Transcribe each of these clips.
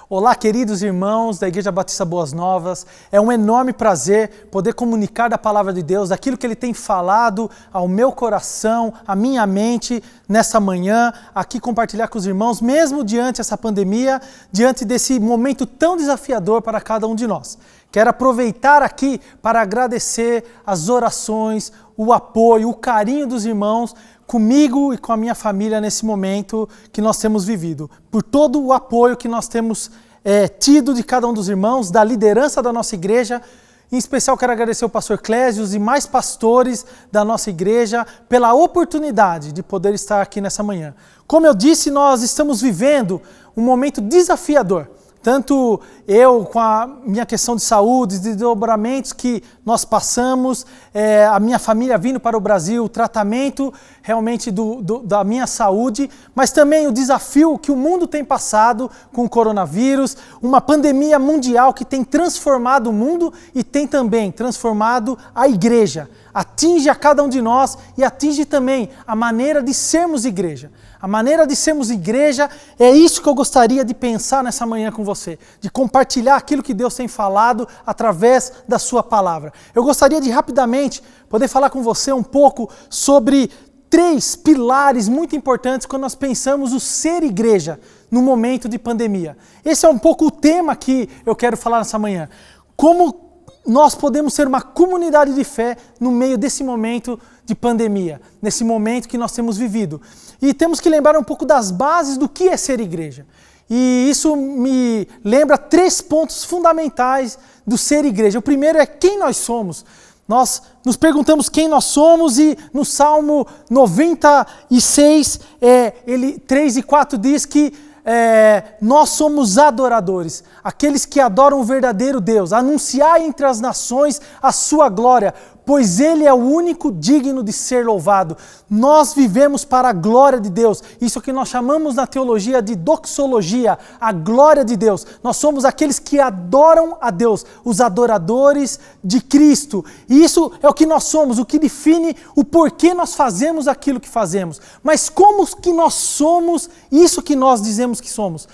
Olá, queridos irmãos da Igreja Batista Boas Novas. É um enorme prazer poder comunicar da Palavra de Deus, daquilo que Ele tem falado ao meu coração, à minha mente, nessa manhã, aqui compartilhar com os irmãos, mesmo diante dessa pandemia, diante desse momento tão desafiador para cada um de nós. Quero aproveitar aqui para agradecer as orações, o apoio, o carinho dos irmãos, comigo e com a minha família nesse momento que nós temos vivido, por todo o apoio que nós temos tido de cada um dos irmãos, da liderança da nossa igreja. Em especial quero agradecer ao pastor Clésios e mais pastores da nossa igreja pela oportunidade de poder estar aqui nessa manhã. Como eu disse, nós estamos vivendo um momento desafiador. Tanto eu, com a minha questão de saúde, de desdobramentos que nós passamos, a minha família vindo para o Brasil, o tratamento realmente da minha saúde, mas também o desafio que o mundo tem passado com o coronavírus, uma pandemia mundial que tem transformado o mundo e tem também transformado a igreja. Atinge a cada um de nós e atinge também a maneira de sermos igreja. A maneira de sermos igreja é isso que eu gostaria de pensar nessa manhã com você, de compartilhar aquilo que Deus tem falado através da sua palavra. Eu gostaria de rapidamente poder falar com você um pouco sobre 3 pilares muito importantes quando nós pensamos o ser igreja no momento de pandemia. Esse é um pouco o tema que eu quero falar nessa manhã. Como nós podemos ser uma comunidade de fé no meio desse momento de pandemia, nesse momento que nós temos vivido. E temos que lembrar um pouco das bases do que é ser igreja. E isso me lembra 3 pontos fundamentais do ser igreja. O primeiro é quem nós somos. Nós nos perguntamos quem nós somos e no Salmo 96, 3 e 4 diz que nós somos adoradores, aqueles que adoram o verdadeiro Deus. Anunciai entre as nações a sua glória, pois Ele é o único digno de ser louvado. Nós vivemos para a glória de Deus. Isso que nós chamamos na teologia de doxologia, a glória de Deus. Nós somos aqueles que adoram a Deus, os adoradores de Cristo. E isso é o que nós somos, o que define o porquê nós fazemos aquilo que fazemos. Mas como que nós somos isso que nós dizemos que somos?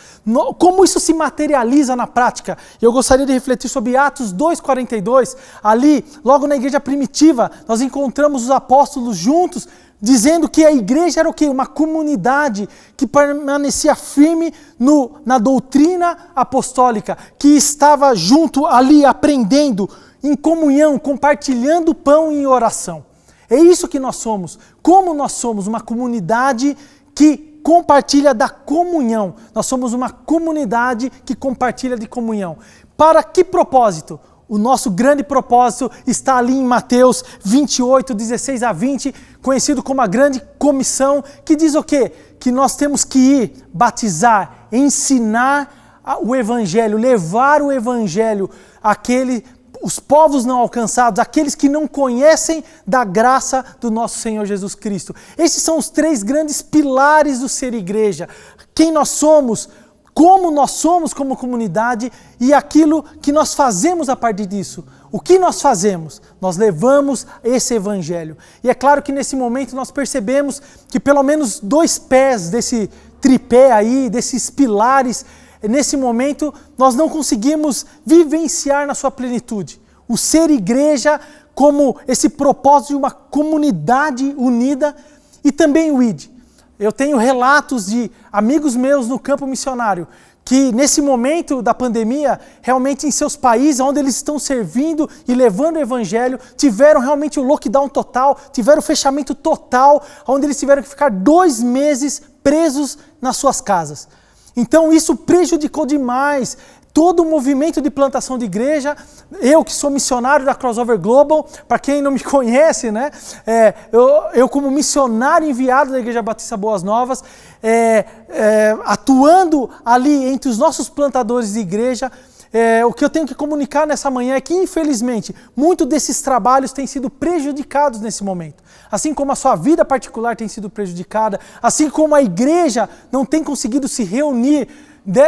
Como isso se materializa na prática? Eu gostaria de refletir sobre Atos 2,42. Ali, logo na igreja primitiva, nós encontramos os apóstolos juntos, dizendo que a igreja era o quê? Uma comunidade que permanecia firme na doutrina apostólica, que estava junto ali aprendendo, em comunhão, compartilhando o pão em oração. É isso que nós somos. Como nós somos uma comunidade que compartilha da comunhão. Nós somos uma comunidade que compartilha de comunhão. Para que propósito? O nosso grande propósito está ali em Mateus 28, 16 a 20, conhecido como a grande comissão, que diz o quê? Que nós temos que ir, batizar, ensinar o evangelho, levar o evangelho os povos não alcançados, aqueles que não conhecem da graça do nosso Senhor Jesus Cristo. Esses são os 3 grandes pilares do ser igreja. Quem nós somos, como nós somos como comunidade e aquilo que nós fazemos a partir disso. O que nós fazemos? Nós levamos esse evangelho. E é claro que nesse momento nós percebemos que pelo menos 2 pés desse tripé aí, desses pilares, nesse momento nós não conseguimos vivenciar na sua plenitude. O ser igreja como esse propósito de uma comunidade unida e também o ID. Eu tenho relatos de amigos meus no campo missionário que nesse momento da pandemia, realmente em seus países, onde eles estão servindo e levando o evangelho, tiveram realmente o lockdown total, tiveram o fechamento total, onde eles tiveram que ficar 2 meses presos nas suas casas. Então isso prejudicou demais todo o movimento de plantação de igreja. Eu que sou missionário da Crossover Global, para quem não me conhece, né? Eu como missionário enviado da Igreja Batista Boas Novas, atuando ali entre os nossos plantadores de igreja, o que eu tenho que comunicar nessa manhã é que, infelizmente, muitos desses trabalhos têm sido prejudicados nesse momento. Assim como a sua vida particular tem sido prejudicada, assim como a igreja não tem conseguido se reunir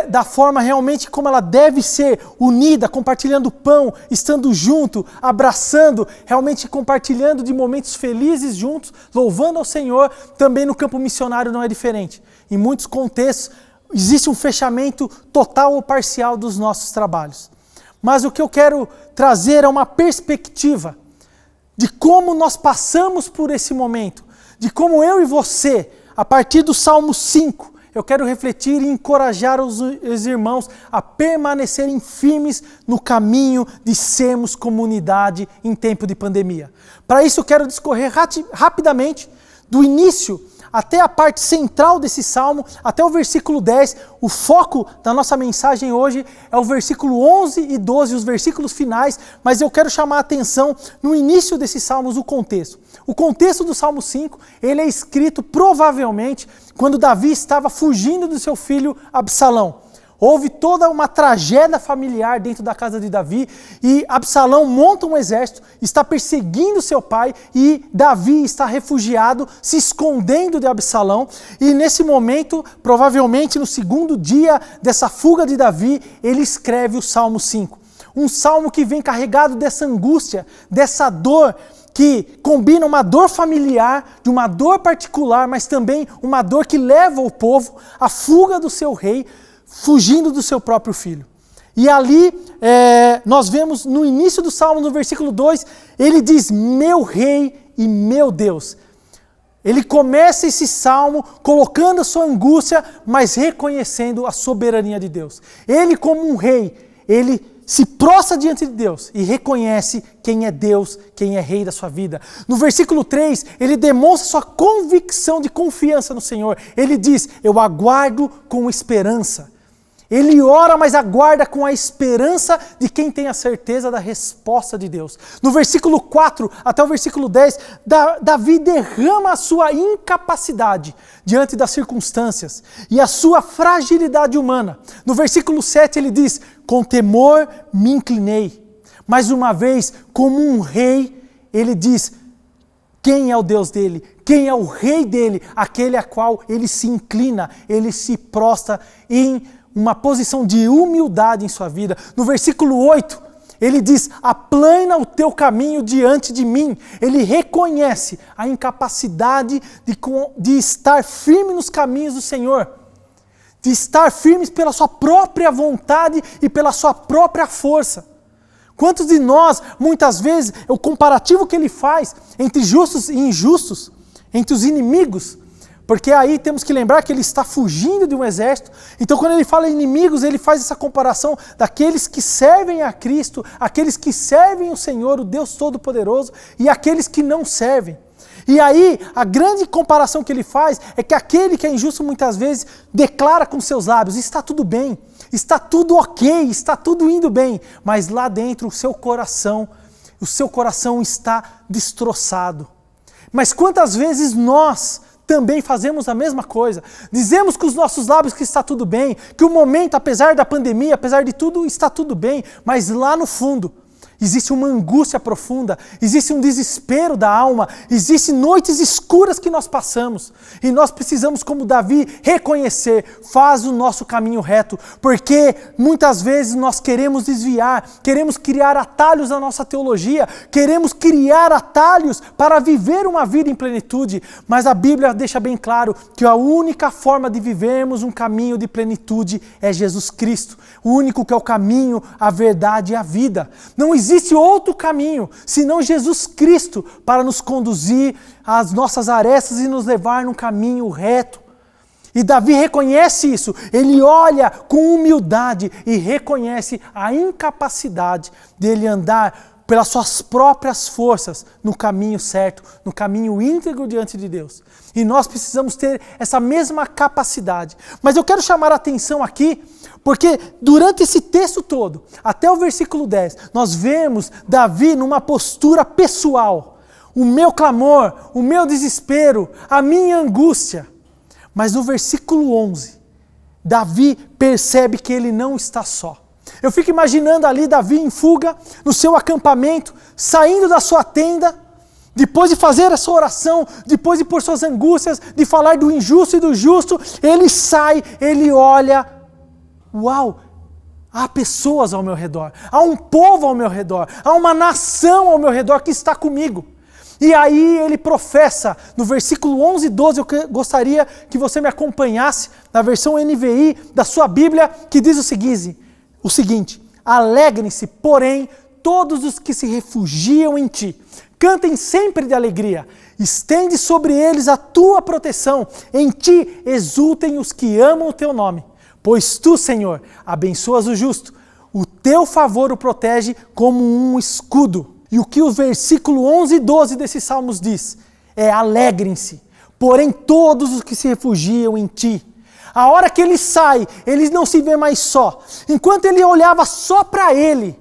da forma realmente como ela deve ser, unida, compartilhando pão, estando junto, abraçando, realmente compartilhando de momentos felizes juntos, louvando ao Senhor. Também no campo missionário não é diferente. Em muitos contextos, existe um fechamento total ou parcial dos nossos trabalhos. Mas o que eu quero trazer é uma perspectiva de como nós passamos por esse momento, de como eu e você, a partir do Salmo 5, eu quero refletir e encorajar os irmãos a permanecerem firmes no caminho de sermos comunidade em tempo de pandemia. Para isso eu quero discorrer rapidamente do início até a parte central desse salmo, até o versículo 10. O foco da nossa mensagem hoje é o versículo 11 e 12, os versículos finais, mas eu quero chamar a atenção no início desses salmos, o contexto. O contexto do Salmo 5, ele é escrito provavelmente quando Davi estava fugindo do seu filho Absalão. Houve toda uma tragédia familiar dentro da casa de Davi e Absalão monta um exército, está perseguindo seu pai e Davi está refugiado, se escondendo de Absalão. E nesse momento, provavelmente no segundo dia dessa fuga de Davi, ele escreve o Salmo 5. Um salmo que vem carregado dessa angústia, dessa dor, que combina uma dor familiar, de uma dor particular, mas também uma dor que leva o povo à fuga do seu rei, fugindo do seu próprio filho. E ali nós vemos no início do Salmo, no versículo 2, ele diz, meu rei e meu Deus. Ele começa esse salmo colocando a sua angústia, mas reconhecendo a soberania de Deus. Ele como um rei, ele se prostra diante de Deus e reconhece quem é Deus, quem é rei da sua vida. No versículo 3, ele demonstra sua convicção de confiança no Senhor. Ele diz, eu aguardo com esperança. Ele ora, mas aguarda com a esperança de quem tem a certeza da resposta de Deus. No versículo 4 até o versículo 10, Davi derrama a sua incapacidade diante das circunstâncias e a sua fragilidade humana. No versículo 7 ele diz, com temor me inclinei. Mais uma vez, como um rei, ele diz, quem é o Deus dele? Quem é o rei dele? Aquele a qual ele se inclina, ele se prostra em uma posição de humildade em sua vida. No versículo 8, ele diz, aplana o teu caminho diante de mim. Ele reconhece a incapacidade de estar firme nos caminhos do Senhor, de estar firmes pela sua própria vontade e pela sua própria força. Quantos de nós, muitas vezes, o comparativo que ele faz entre justos e injustos, entre os inimigos, porque aí temos que lembrar que ele está fugindo de um exército. Então quando ele fala inimigos, ele faz essa comparação daqueles que servem a Cristo, aqueles que servem o Senhor, o Deus Todo-Poderoso, e aqueles que não servem. E aí a grande comparação que ele faz é que aquele que é injusto muitas vezes declara com seus lábios, está tudo bem, está tudo ok, está tudo indo bem, mas lá dentro o seu coração está destroçado. Mas quantas vezes nós também fazemos a mesma coisa. Dizemos com os nossos lábios que está tudo bem, que o momento, apesar da pandemia, apesar de tudo, está tudo bem, mas lá no fundo existe uma angústia profunda, existe um desespero da alma, existem noites escuras que nós passamos e nós precisamos, como Davi, reconhecer, faz o nosso caminho reto, porque muitas vezes nós queremos desviar, queremos criar atalhos na nossa teologia, queremos criar atalhos para viver uma vida em plenitude, mas a Bíblia deixa bem claro que a única forma de vivermos um caminho de plenitude é Jesus Cristo, o único que é o caminho, a verdade e a vida. Não existe outro caminho, senão Jesus Cristo, para nos conduzir às nossas arestas e nos levar num caminho reto. E Davi reconhece isso, ele olha com humildade e reconhece a incapacidade dele andar pelas suas próprias forças no caminho certo, no caminho íntegro diante de Deus. E nós precisamos ter essa mesma capacidade. Mas eu quero chamar a atenção aqui, porque durante esse texto todo, até o versículo 10, nós vemos Davi numa postura pessoal. O meu clamor, o meu desespero, a minha angústia. Mas no versículo 11, Davi percebe que ele não está só. Eu fico imaginando ali Davi em fuga, no seu acampamento, saindo da sua tenda, depois de fazer essa oração, depois de pôr suas angústias, de falar do injusto e do justo, ele sai, ele olha, uau, há pessoas ao meu redor, há um povo ao meu redor, há uma nação ao meu redor que está comigo. E aí ele professa, no versículo 11 e 12, eu gostaria que você me acompanhasse na versão NVI da sua Bíblia, que diz o seguinte: alegrem-se, porém, todos os que se refugiam em ti. Cantem sempre de alegria. Estende sobre eles a tua proteção. Em ti exultem os que amam o teu nome. Pois tu, Senhor, abençoas o justo. O teu favor o protege como um escudo. E o que o versículo 11 e 12 desses salmos diz é: alegrem-se, porém todos os que se refugiam em ti. A hora que ele sai, ele não se vê mais só. Enquanto ele olhava só para ele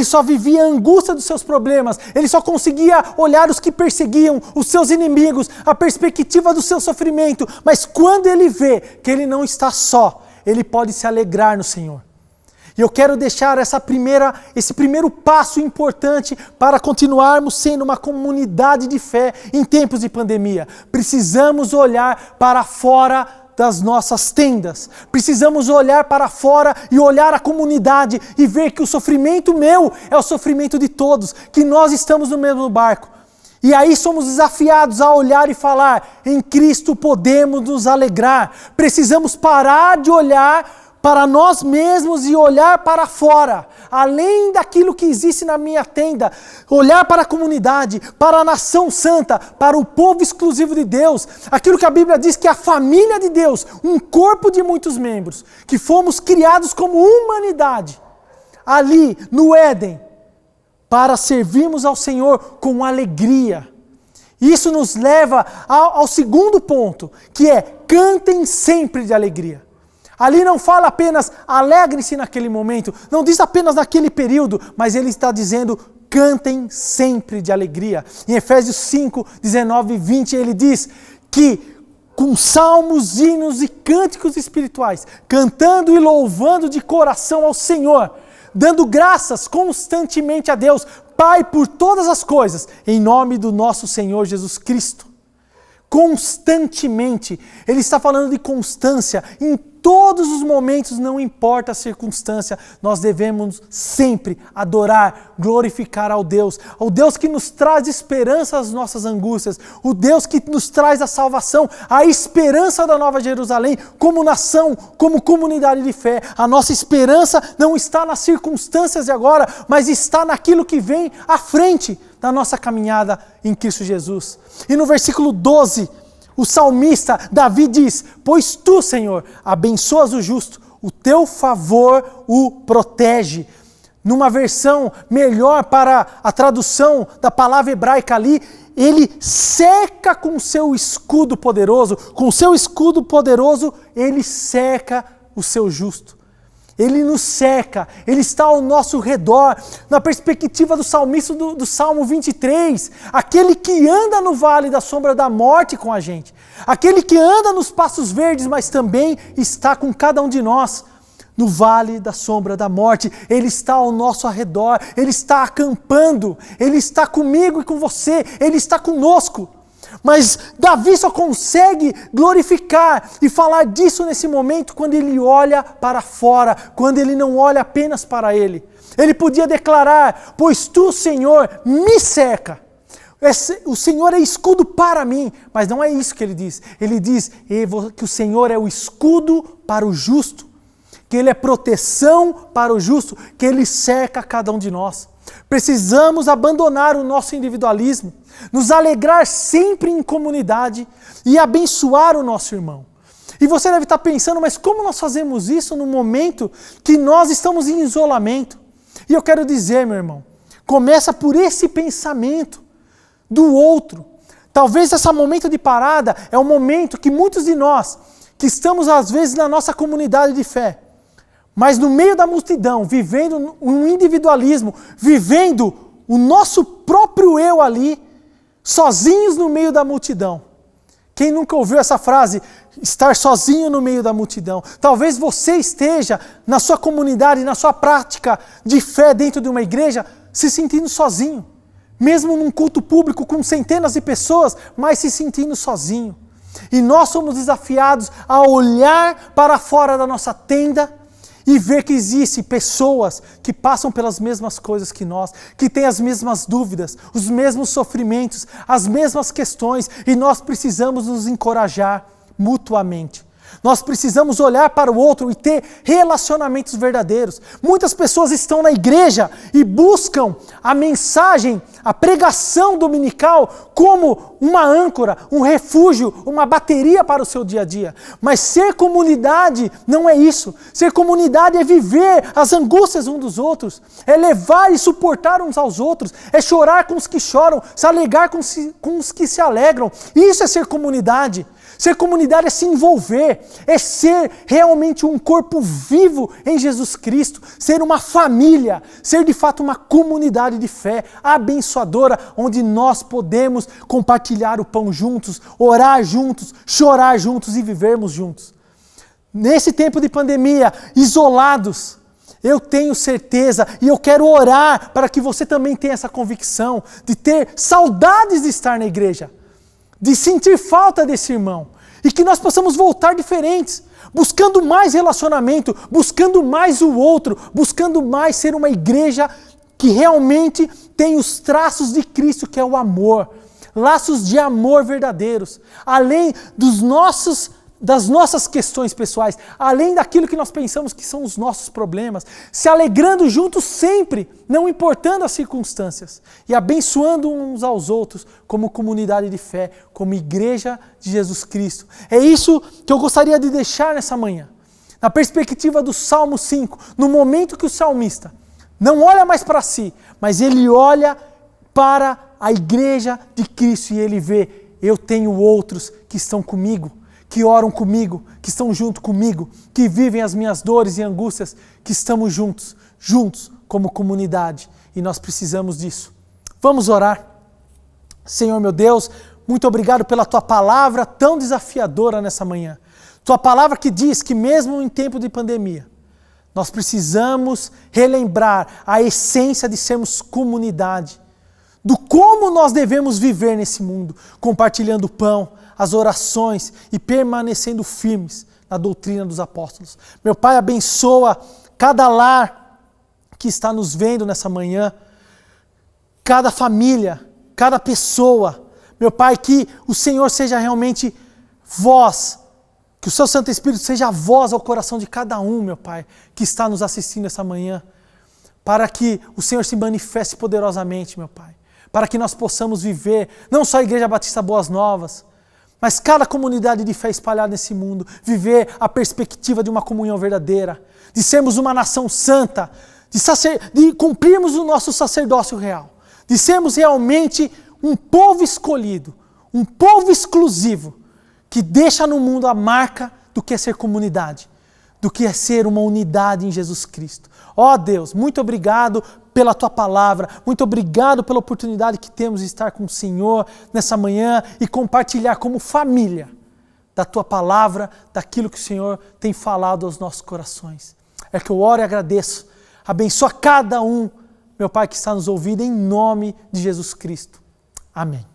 só vivia a angústia dos seus problemas, ele só conseguia olhar os que perseguiam, os seus inimigos, a perspectiva do seu sofrimento. Mas quando ele vê que ele não está só, ele pode se alegrar no Senhor. E eu quero deixar esse primeiro passo importante para continuarmos sendo uma comunidade de fé em tempos de pandemia. Precisamos olhar para fora das nossas tendas. Precisamos olhar para fora e olhar a comunidade e ver que o sofrimento meu é o sofrimento de todos, que nós estamos no mesmo barco. E aí somos desafiados a olhar e falar: em Cristo podemos nos alegrar. Precisamos parar de olhar para nós mesmos e olhar para fora, além daquilo que existe na minha tenda, olhar para a comunidade, para a nação santa, para o povo exclusivo de Deus, aquilo que a Bíblia diz que é a família de Deus, um corpo de muitos membros, que fomos criados como humanidade, ali no Éden, para servirmos ao Senhor com alegria. Isso nos leva ao segundo ponto, que é: cantem sempre de alegria. Ali não fala apenas alegrem-se naquele momento, não diz apenas naquele período, mas ele está dizendo: cantem sempre de alegria. Em Efésios 5, 19 e 20 ele diz que com salmos, hinos e cânticos espirituais, cantando e louvando de coração ao Senhor, dando graças constantemente a Deus, Pai, por todas as coisas, em nome do nosso Senhor Jesus Cristo. Constantemente, ele está falando de constância, em todos os momentos, não importa a circunstância, nós devemos sempre adorar, glorificar ao Deus que nos traz esperança às nossas angústias, o Deus que nos traz a salvação, a esperança da Nova Jerusalém, como nação, como comunidade de fé. A nossa esperança não está nas circunstâncias de agora, mas está naquilo que vem à frente da nossa caminhada em Cristo Jesus. E no versículo 12, o salmista Davi diz: pois tu, Senhor, abençoas o justo, o teu favor o protege. Numa versão melhor para a tradução da palavra hebraica ali, ele cerca com seu escudo poderoso, ele cerca o seu justo. Ele nos cerca, Ele está ao nosso redor. Na perspectiva do salmista do Salmo 23, aquele que anda no vale da sombra da morte com a gente, aquele que anda nos pastos verdes, mas também está com cada um de nós no vale da sombra da morte. Ele está ao nosso redor, Ele está acampando, Ele está comigo e com você, Ele está conosco. Mas Davi só consegue glorificar e falar disso nesse momento quando ele olha para fora, quando ele não olha apenas para ele. Ele podia declarar: pois tu, Senhor, me cerca. O Senhor é escudo para mim, mas não é isso que ele diz. Ele diz que o Senhor é o escudo para o justo, que Ele é proteção para o justo, que Ele cerca cada um de nós. Precisamos abandonar o nosso individualismo, nos alegrar sempre em comunidade e abençoar o nosso irmão. E você deve estar pensando: mas como nós fazemos isso no momento que nós estamos em isolamento? E eu quero dizer, meu irmão, começa por esse pensamento do outro. Talvez esse momento de parada é um momento que muitos de nós, que estamos às vezes na nossa comunidade de fé, mas no meio da multidão, vivendo um individualismo, vivendo o nosso próprio eu ali, sozinhos no meio da multidão. Quem nunca ouviu essa frase, estar sozinho no meio da multidão? Talvez você esteja na sua comunidade, na sua prática de fé dentro de uma igreja, se sentindo sozinho. Mesmo num culto público com centenas de pessoas, mas se sentindo sozinho. E nós somos desafiados a olhar para fora da nossa tenda e ver que existem pessoas que passam pelas mesmas coisas que nós, que têm as mesmas dúvidas, os mesmos sofrimentos, as mesmas questões, e nós precisamos nos encorajar mutuamente. Nós precisamos olhar para o outro e ter relacionamentos verdadeiros. Muitas pessoas estão na igreja e buscam a mensagem, a pregação dominical como uma âncora, um refúgio, uma bateria para o seu dia a dia. Mas ser comunidade não é isso. Ser comunidade é viver as angústias uns dos outros, é levar e suportar uns aos outros, é chorar com os que choram, se alegrar com os que se alegram. Isso é ser comunidade. Ser comunidade é se envolver, é ser realmente um corpo vivo em Jesus Cristo, ser uma família, ser de fato uma comunidade de fé abençoadora, onde nós podemos compartilhar o pão juntos, orar juntos, chorar juntos e vivermos juntos. Nesse tempo de pandemia, isolados, eu tenho certeza e eu quero orar para que você também tenha essa convicção de ter saudades de estar na igreja, de sentir falta desse irmão, e que nós possamos voltar diferentes, buscando mais relacionamento, buscando mais o outro, buscando mais ser uma igreja que realmente tem os traços de Cristo, que é o amor, laços de amor verdadeiros, além das nossas questões pessoais, além daquilo que nós pensamos que são os nossos problemas, se alegrando juntos sempre, não importando as circunstâncias, e abençoando uns aos outros como comunidade de fé, como igreja de Jesus Cristo. É isso que eu gostaria de deixar nessa manhã, na perspectiva do Salmo 5, no momento que o salmista não olha mais para si, mas ele olha para a igreja de Cristo e ele vê, eu tenho outros que estão comigo, que oram comigo, que estão junto comigo, que vivem as minhas dores e angústias, que estamos juntos como comunidade, e nós precisamos disso. Vamos orar. Senhor meu Deus, muito obrigado pela Tua palavra tão desafiadora nessa manhã. Tua palavra que diz que mesmo em tempo de pandemia, nós precisamos relembrar a essência de sermos comunidade, do como nós devemos viver nesse mundo, compartilhando o pão, as orações e permanecendo firmes na doutrina dos apóstolos. Meu Pai, abençoa cada lar que está nos vendo nessa manhã, cada família, cada pessoa. Meu Pai, que o Senhor seja realmente voz, que o Seu Santo Espírito seja a voz ao coração de cada um, meu Pai, que está nos assistindo essa manhã, para que o Senhor se manifeste poderosamente, meu Pai, para que nós possamos viver, não só a Igreja Batista Boas Novas, mas cada comunidade de fé espalhada nesse mundo, viver a perspectiva de uma comunhão verdadeira, de sermos uma nação santa, de cumprirmos o nosso sacerdócio real, de sermos realmente um povo escolhido, um povo exclusivo, que deixa no mundo a marca do que é ser comunidade, do que é ser uma unidade em Jesus Cristo. Ó Deus, muito obrigado pela Tua palavra, muito obrigado pela oportunidade que temos de estar com o Senhor nessa manhã e compartilhar como família da Tua palavra, daquilo que o Senhor tem falado aos nossos corações. É que eu oro e agradeço. Abençoa cada um, meu Pai, que está nos ouvindo, em nome de Jesus Cristo. Amém.